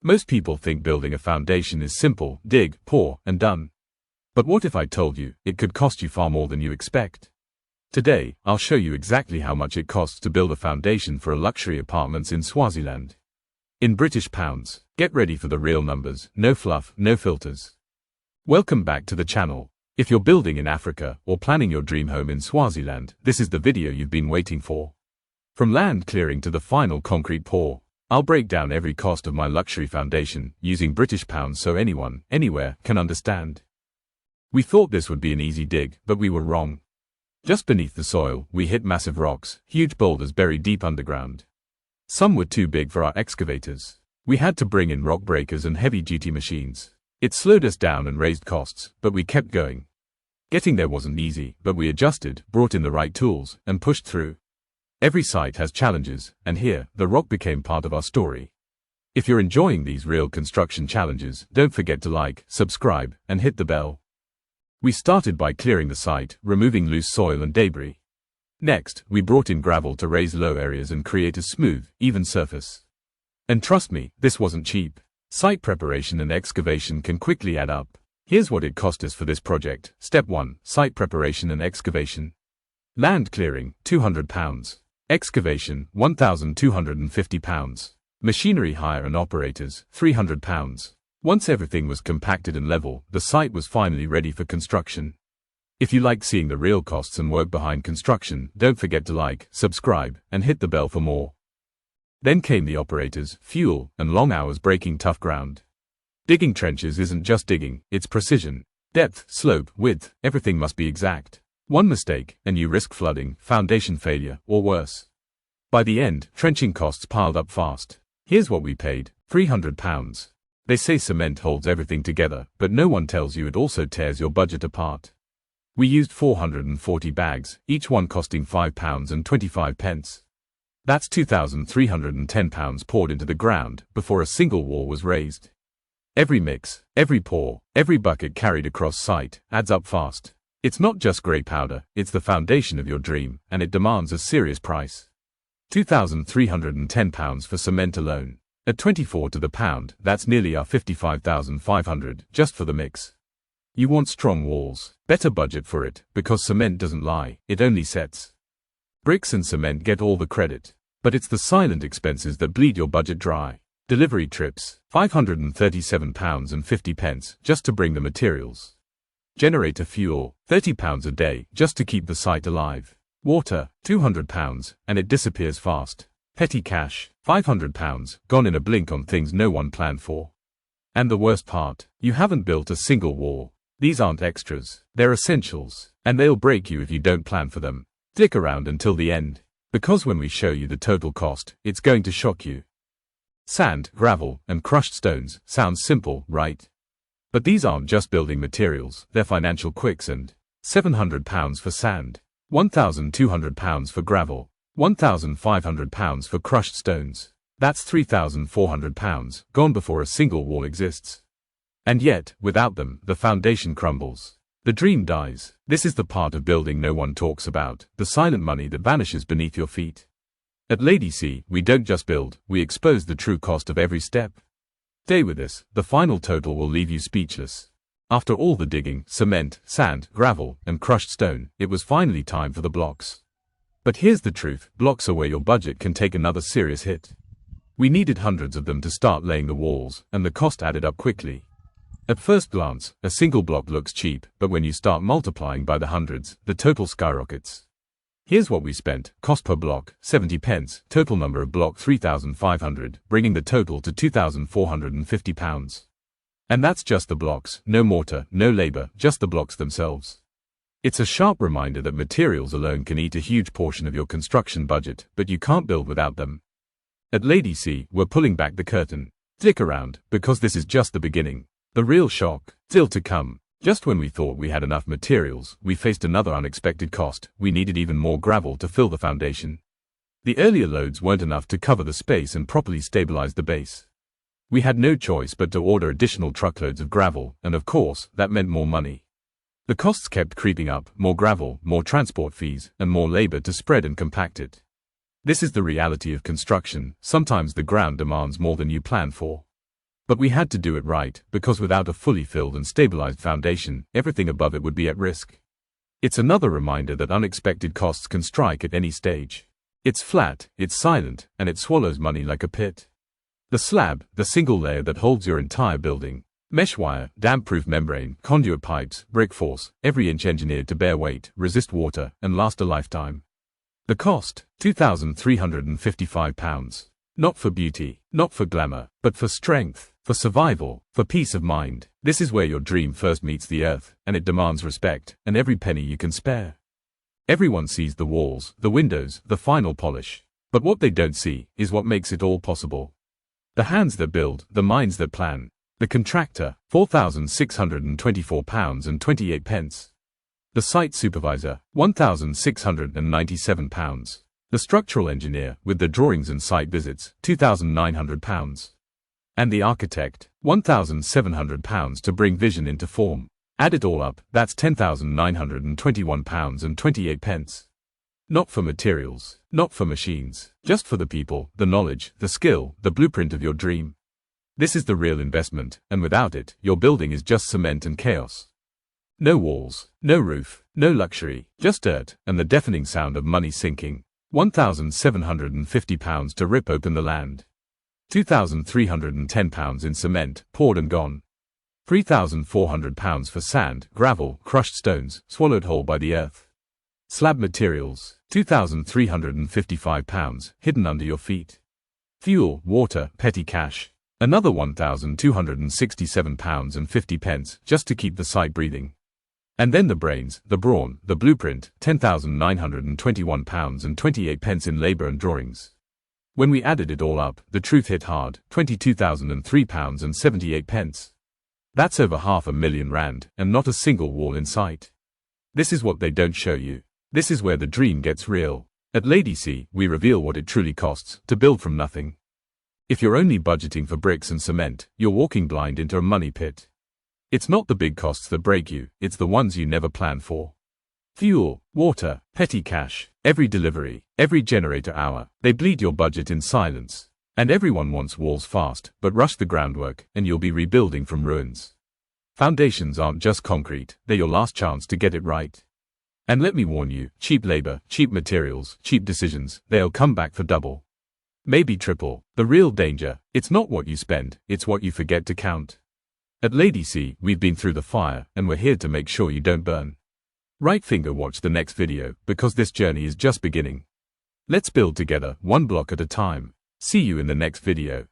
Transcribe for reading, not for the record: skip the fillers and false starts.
Most people think building a foundation is simple: dig, pour, and done. But what if I told you it could cost you far more than you expect? Today, I'll show you exactly how much it costs to build a foundation for a luxury apartments in Swaziland. In British pounds. Get ready for the real numbers, no fluff, no filters. Welcome back to the channel. If you're building in Africa or planning your dream home in Swaziland, this is the video you've been waiting for. From land clearing to the final concrete pour, I'll break down every cost of my luxury foundation using British pounds so anyone, anywhere, can understand. We thought this would be an easy dig, but we were wrong. Just beneath the soil, we hit massive rocks, huge boulders buried deep underground. Some were too big for our excavators. We had to bring in rock breakers and heavy-duty machines. It slowed us down and raised costs, but we kept going. Getting there wasn't easy, but we adjusted, brought in the right tools, and pushed through. Every site has challenges, and here, the rock became part of our story. If you're enjoying these real construction challenges, don't forget to like, subscribe, and hit the bell. We started by clearing the site, removing loose soil and debris. Next, we brought in gravel to raise low areas and create a smooth, even surface. And trust me, this wasn't cheap. Site preparation and excavation can quickly add up. Here's what it cost us for this project. Step 1. Site preparation and excavation. Land clearing, £200. Excavation, £1,250. Machinery hire and operators, £300. Once everything was compacted and level, the site was finally ready for construction. If you like seeing the real costs and work behind construction, don't forget to like, subscribe, and hit the bell for more. Then came the operators, fuel, and long hours breaking tough ground. Digging trenches isn't just digging, it's precision. Depth, slope, width, everything must be exact. One mistake, and you risk flooding, foundation failure, or worse. By the end, trenching costs piled up fast. Here's what we paid, £300. They say cement holds everything together, but no one tells you it also tears your budget apart. We used 440 bags, each one costing £5.25. That's £2,310 poured into the ground before a single wall was raised. Every mix, every pour, every bucket carried across site adds up fast. It's not just grey powder, it's the foundation of your dream, and it demands a serious price. £2,310 for cement alone. At 24 to the pound, that's nearly our $55,500 just for the mix. You want strong walls, better budget for it, because cement doesn't lie, it only sets. Bricks and cement get all the credit, but it's the silent expenses that bleed your budget dry. Delivery trips, £537.50 just to bring the materials. Generator fuel, £30 a day just to keep the site alive. Water, £200, and it disappears fast. Petty cash, £500, gone in a blink on things no one planned for. And the worst part, you haven't built a single wall. These aren't extras, they're essentials, and they'll break you if you don't plan for them. Stick around until the end, because when we show you the total cost, it's going to shock you. Sand, gravel, and crushed stones sounds simple, right? But these aren't just building materials, they're financial quicksand. £700 for sand, £1,200 for gravel, £1,500 for crushed stones. That's £3,400, gone before a single wall exists. And yet, without them, the foundation crumbles. The dream dies. This is the part of building no one talks about, the silent money that vanishes beneath your feet. At Lady C, we don't just build, we expose the true cost of every step. Stay with us, the final total will leave you speechless. After all the digging, cement, sand, gravel, and crushed stone, it was finally time for the blocks. But here's the truth, blocks are where your budget can take another serious hit. We needed hundreds of them to start laying the walls, and the cost added up quickly. At first glance, a single block looks cheap, but when you start multiplying by the hundreds, the total skyrockets. Here's what we spent. Cost per block, 70 pence, total number of block 3,500, bringing the total to £2,450. And that's just the blocks, no mortar, no labor, just the blocks themselves. It's a sharp reminder that materials alone can eat a huge portion of your construction budget, but you can't build without them. At Lady C, we're pulling back the curtain. Stick around, because this is just the beginning. The real shock, still to come. Just when we thought we had enough materials, we faced another unexpected cost. We needed even more gravel to fill the foundation. The earlier loads weren't enough to cover the space and properly stabilize the base. We had no choice but to order additional truckloads of gravel, and of course, that meant more money. The costs kept creeping up, more gravel, more transport fees, and more labor to spread and compact it. This is the reality of construction. Sometimes the ground demands more than you plan for. But we had to do it right, because without a fully filled and stabilized foundation, everything above it would be at risk. It's another reminder that unexpected costs can strike at any stage. It's flat, it's silent, and it swallows money like a pit. The slab, the single layer that holds your entire building. Mesh wire, damp-proof membrane, conduit pipes, brick force, every inch engineered to bear weight, resist water, and last a lifetime. The cost, £2,355. Not for beauty, not for glamour, but for strength, for survival, for peace of mind. This is where your dream first meets the earth, and it demands respect, and every penny you can spare. Everyone sees the walls, the windows, the final polish. But what they don't see is what makes it all possible. The hands that build, the minds that plan. The contractor, £4,624.28. The site supervisor, £1,697. The structural engineer, with the drawings and site visits, £2,900. And the architect, £1,700 to bring vision into form. Add it all up, that's £10,921.28. Not for materials, not for machines, just for the people, the knowledge, the skill, the blueprint of your dream. This is the real investment, and without it, your building is just cement and chaos. No walls, no roof, no luxury, just dirt, and the deafening sound of money sinking. £1,750 to rip open the land. £2,310 in cement, poured and gone. £3,400 for sand, gravel, crushed stones, swallowed whole by the earth. Slab materials, £2,355, hidden under your feet. Fuel, water, petty cash. Another £1,267.50 just to keep the site breathing. And then the brains, the brawn, the blueprint, £10,921.28 in labour and drawings. When we added it all up, the truth hit hard, £22,003.78. That's over £500,000, and not a single wall in sight. This is what they don't show you. This is where the dream gets real. At Lady C, we reveal what it truly costs to build from nothing. If you're only budgeting for bricks and cement, you're walking blind into a money pit. It's not the big costs that break you, it's the ones you never plan for. Fuel, water, petty cash, every delivery, every generator hour, they bleed your budget in silence. And everyone wants walls fast, but rush the groundwork, and you'll be rebuilding from ruins. Foundations aren't just concrete, they're your last chance to get it right. And let me warn you, cheap labor, cheap materials, cheap decisions, they'll come back for double. Maybe triple. The real danger, it's not what you spend, it's what you forget to count. At Lady C, we've been through the fire, and we're here to make sure you don't burn. Right finger watch the next video, because this journey is just beginning. Let's build together, one block at a time. See you in the next video.